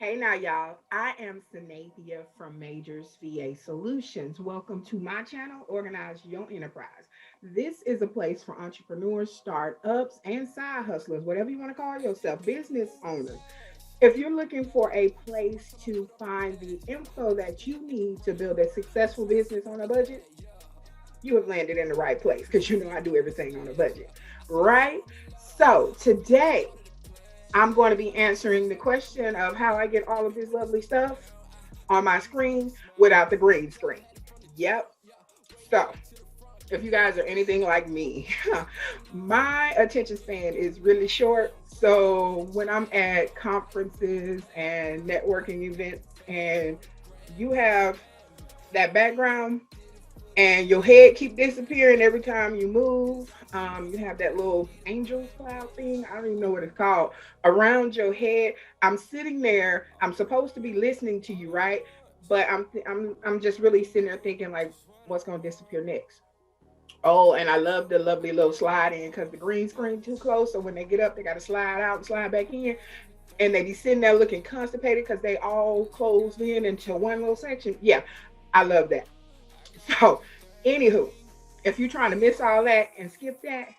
Hey now, y'all. I am Sanathia from Majors VA Solutions. Welcome to my channel, Organize Your Enterprise. This is a place for entrepreneurs, startups, and side hustlers, whatever you want to call yourself, business owners. If you're looking for a place to find the info that you need to build a successful business on a budget, you have landed in the right place because you know I do everything on a budget, right? So today, I'm going to be answering the question of how I get all of this lovely stuff on my screen without the green screen. Yep. So, if you guys are anything like me, my attention span is really short. So, when I'm at conferences and networking events and you have that background and your head keep disappearing every time you move. You have that little angel cloud thing. I don't even know what it's called around your head. I'm sitting there. I'm supposed to be listening to you, right? But I'm just really sitting there thinking like, what's gonna disappear next? Oh, and I love the lovely little slide in because the green screen too close. So when they get up, they got to slide out and slide back in, and they be sitting there looking constipated because they all closed in into one little section. Yeah, I love that. So, anywho, if you're trying to miss all that and skip that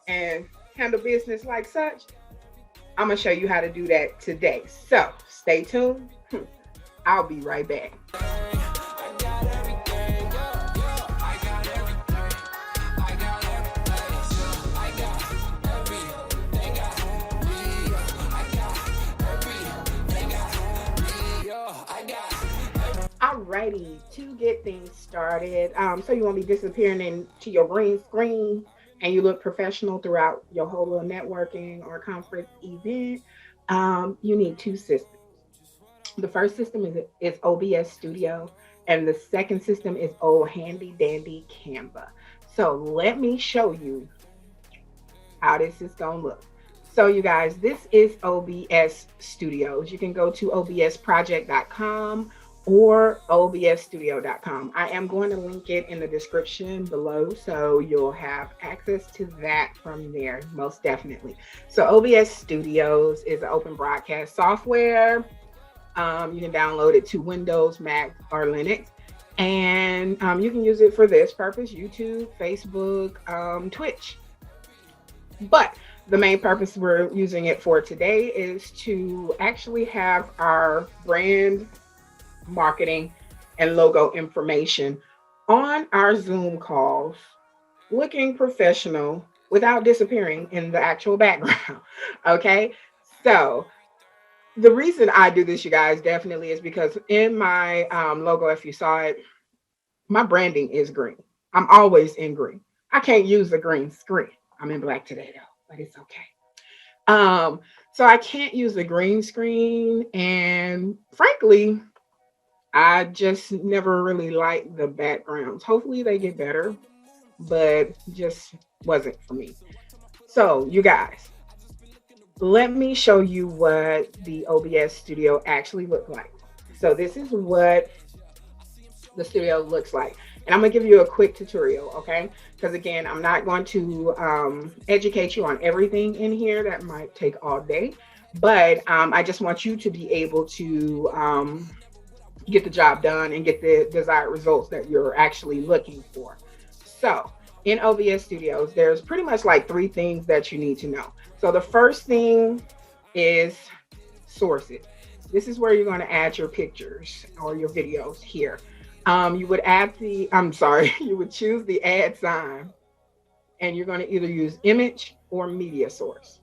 and handle business like such, I'm gonna show you how to do that today. So, stay tuned. I'll be right back. Alrighty, to get things started. So you won't be disappearing into your green screen and you look professional throughout your whole little networking or conference event. You need two systems. The first system is OBS Studio, and the second system is old handy dandy Canva. So let me show you how this is gonna look. So you guys, this is OBS Studios. You can go to obsproject.com or obsstudio.com. I am going to link it in the description below, so you'll have access to that from there, most definitely. So OBS Studios is an open broadcast software. You can download it to Windows, Mac, or Linux. And you can use it for this purpose: YouTube, Facebook, Twitch. But the main purpose we're using it for today is to actually have our brand marketing and logo information on our Zoom calls looking professional without disappearing in the actual background. Okay. So the reason I do this, you guys, definitely is because in my logo, if you saw it, my branding is green. I'm always in green. I can't use the green screen. I'm in black today though, but it's okay. So I can't use the green screen, and frankly, I just never really liked the backgrounds. Hopefully they get better, but just wasn't for me. So you guys, let me show you what the OBS Studio actually looked like. So this is what the studio looks like. And I'm gonna give you a quick tutorial, okay? Because again, I'm not going to educate you on everything in here. That might take all day. But I just want you to be able to get the job done and get the desired results that you're actually looking for. So in OBS Studios, there's pretty much like three things that you need to know. So the first thing is sources. This is where you're going to add your pictures or your videos here. You would you would choose the add sign, and you're going to either use image or media source.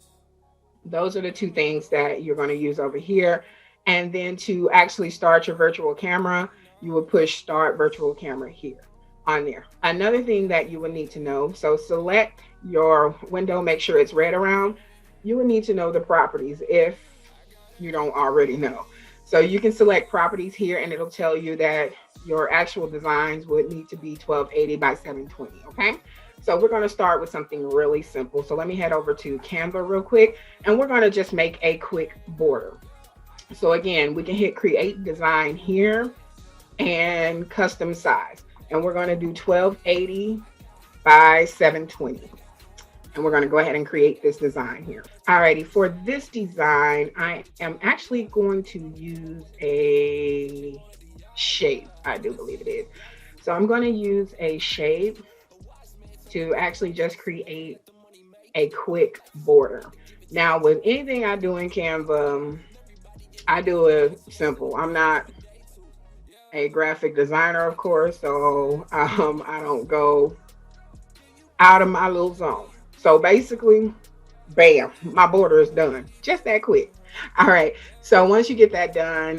Those are the two things that you're going to use over here. And then to actually start your virtual camera, you will push start virtual camera here on there. Another thing that you would need to know, so select your window, make sure it's red around. You would need to know the properties if you don't already know. So you can select properties here and it'll tell you that your actual designs would need to be 1280 by 720, okay? So we're gonna start with something really simple. So let me head over to Canva real quick, and we're gonna just make a quick border. So again, we can hit create design here and custom size. And we're going to do 1280 by 720. And we're going to go ahead and create this design here. Alrighty, for this design, I am actually going to use a shape. I do believe it is. So I'm going to use a shape to actually just create a quick border. Now, with anything I do in Canva, I do it simple. I'm not a graphic designer, of course, so I don't go out of my little zone. So basically, bam, my border is done. Just that quick. All right. So once you get that done,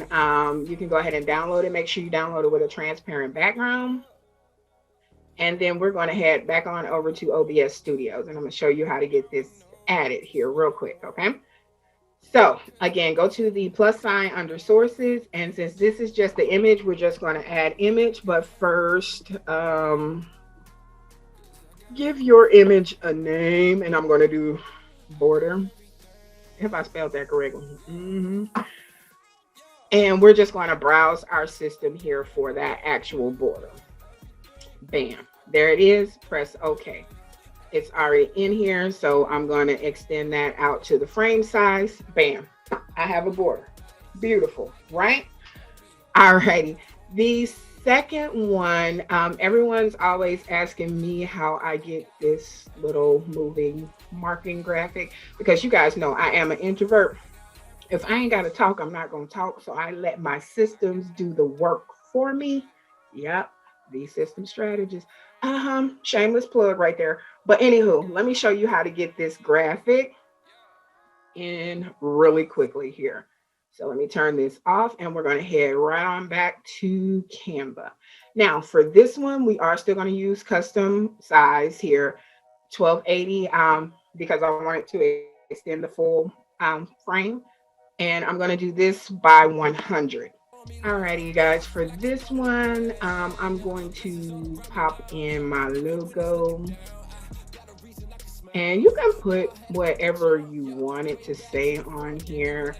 you can go ahead and download it. Make sure you download it with a transparent background. And then we're going to head back on over to OBS Studios. And I'm going to show you how to get this added here real quick. Okay. So again, go to the plus sign under sources. And since this is just the image, we're just going to add image. But first, give your image a name. And I'm going to do border, if I spelled that correctly. And we're just going to browse our system here for that actual border. Bam, there it is. Press OK. It's already in here, so I'm going to extend that out to the frame size. Bam, I have a border. Beautiful, right? Alrighty. The second one, everyone's always asking me how I get this little moving marking graphic, because you guys know I am an introvert. If I ain't got to talk, I'm not going to talk. So I let my systems do the work for me. Yep, these system strategists. Shameless plug right there. But anywho, let me show you how to get this graphic in really quickly here. So let me turn this off and we're going to head right on back to Canva. Now for this one, we are still going to use custom size here, 1280, because I want it to extend the full frame. And I'm going to do this by 100. Alrighty, you guys, for this one, I'm going to pop in my logo. And you can put whatever you want it to say on here.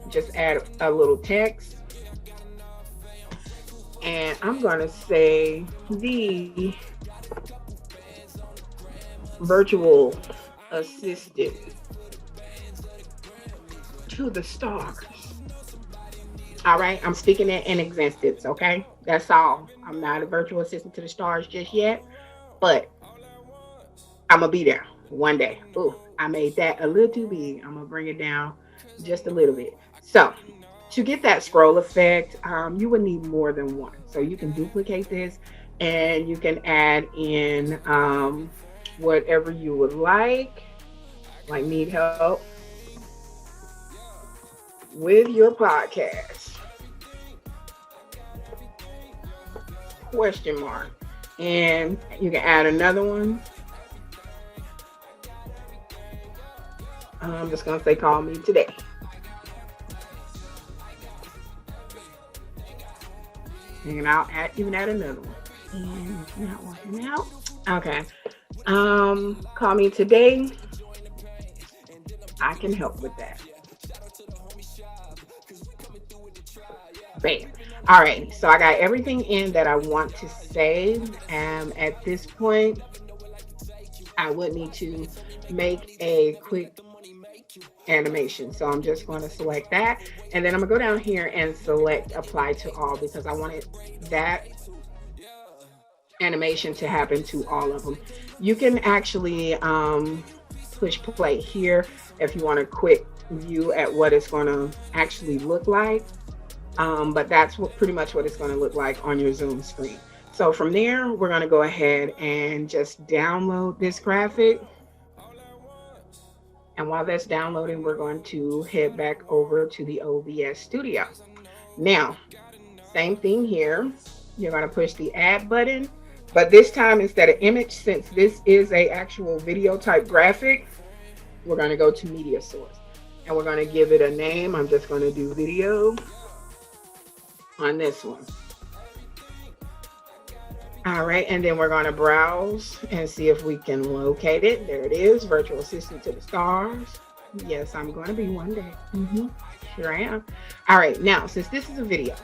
Just add a little text. And I'm going to say the virtual assistant to the stars. All right, I'm speaking it in existence, okay? That's all. I'm not a virtual assistant to the stars just yet, but I'm gonna be there one day. Ooh, I made that a little too big. I'm gonna bring it down just a little bit. So to get that scroll effect, you would need more than one. So you can duplicate this and you can add in whatever you would like need help with your podcast. Question mark. And you can add another one. I'm just going to say, call me today. And I'll even add another one. And it's not working out. Okay. Call me today. I can help with that. Bam. All right, so I got everything in that I want to say. And at this point, I would need to make a quick animation. So I'm just going to select that. And then I'm going to go down here and select apply to all, because I wanted that animation to happen to all of them. You can actually push play here if you want a quick view at what it's going to actually look like. But that's pretty much what it's going to look like on your Zoom screen. So from there, we're going to go ahead and just download this graphic. And while that's downloading, we're going to head back over to the OBS Studio. Now, same thing here. You're going to push the add button, but this time instead of image, since this is a actual video type graphic, we're going to go to media source and we're going to give it a name. I'm just going to do video on this one. All right, and then we're going to browse and see if we can locate it. There it is, virtual assistant to the stars. Yes, I'm going to be one day. Sure I am. All right, now since this is a video,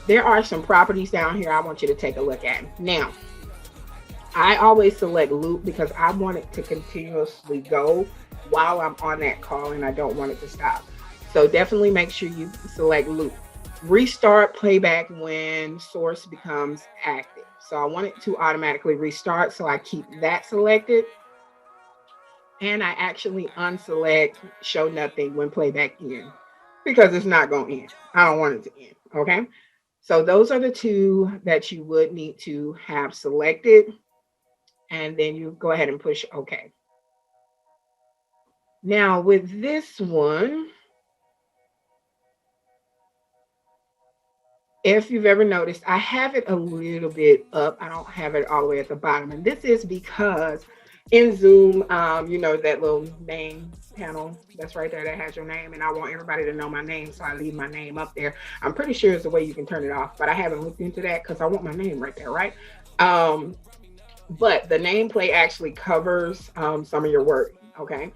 there are some properties down here I want you to take a look at. Now, I always select loop because I want it to continuously go while I'm on that call and I don't want it to stop. So definitely make sure you select loop. Restart playback when source becomes active. So I want it to automatically restart. So I keep that selected and I actually unselect show nothing when playback ends because it's not going to end. I don't want it to end. Okay. So those are the two that you would need to have selected. And then you go ahead and push OK. Now with this one, if you've ever noticed, I have it a little bit up. I don't have it all the way at the bottom. And this is because in Zoom, that little name panel that's right there that has your name. And I want everybody to know my name. So I leave my name up there. I'm pretty sure it's a way you can turn it off, but I haven't looked into that because I want my name right there, right? Um, but the nameplate actually covers some of your wording. Okay.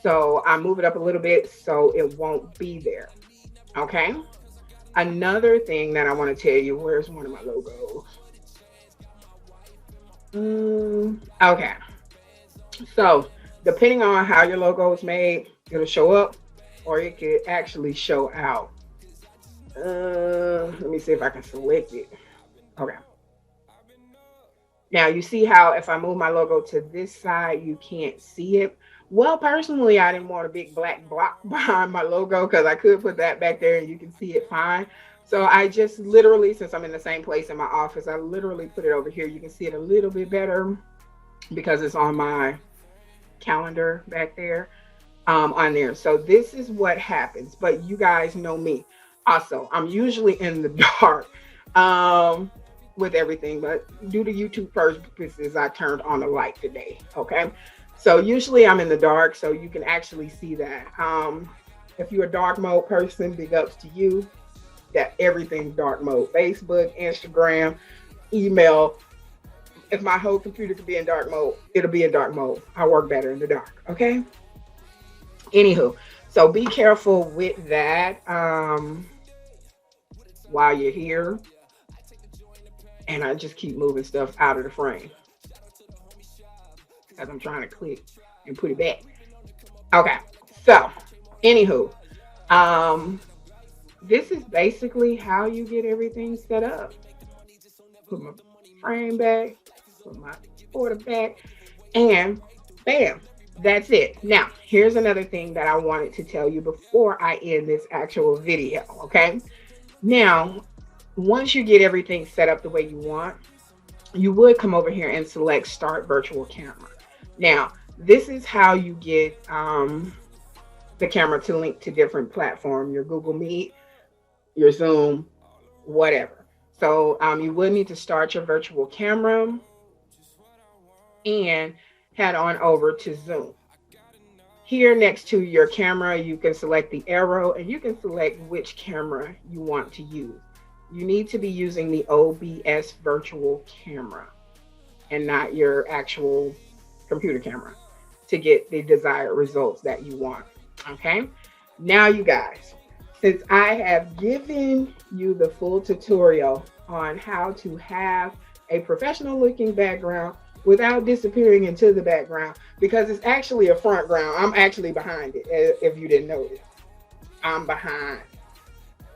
So I move it up a little bit so it won't be there. Okay. Another thing that I want to tell you, where's one of my logos? Okay. So depending on how your logo is made, it'll show up or it could actually show out. Let me see if I can select it. Okay. Now you see how if I move my logo to this side, you can't see it. Well, personally, I didn't want a big black block behind my logo because I could put that back there and you can see it fine. So I just literally, since I'm in the same place in my office, I literally put it over here. You can see it a little bit better because it's on my calendar back there on there. So this is what happens. But you guys know me. Also, I'm usually in the dark. With everything, but due to YouTube purposes, I turned on the light today. Okay. So usually I'm in the dark, so you can actually see that. If you're a dark mode person, big ups to you. That everything's dark mode. Facebook, Instagram, email. If my whole computer could be in dark mode, it'll be in dark mode. I work better in the dark. Okay. Anywho, so be careful with that while you're here. And I just keep moving stuff out of the frame as I'm trying to click and put it back. Okay, so anywho, um, this is basically how you get everything set up. Put my frame back, put my border back, and bam, that's it. Now, here's another thing that I wanted to tell you before I end this actual video, okay? Now, once you get everything set up the way you want, you would come over here and select Start Virtual Camera. Now, this is how you get the camera to link to different platforms, your Google Meet, your Zoom, whatever. So you would need to start your virtual camera and head on over to Zoom. Here next to your camera, you can select the arrow and you can select which camera you want to use. You need to be using the OBS virtual camera and not your actual computer camera to get the desired results that you want. Okay. Now, you guys, since I have given you the full tutorial on how to have a professional looking background without disappearing into the background, because it's actually a front ground. I'm actually behind it. If you didn't notice, I'm behind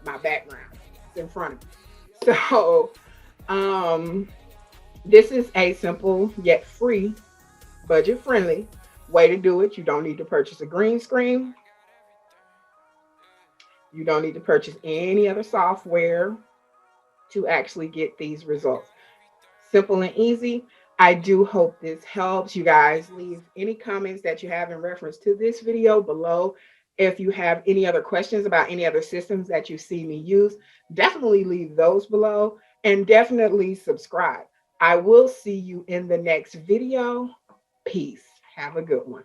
my background. It's in front of me. So, this is a simple yet free, budget friendly way to do it. You don't need to purchase a green screen. You don't need to purchase any other software to actually get these results. Simple and easy. I do hope this helps. You guys leave any comments that you have in reference to this video below. If you have any other questions about any other systems that you see me use, definitely leave those below and definitely subscribe. I will see you in the next video. Peace. Have a good one.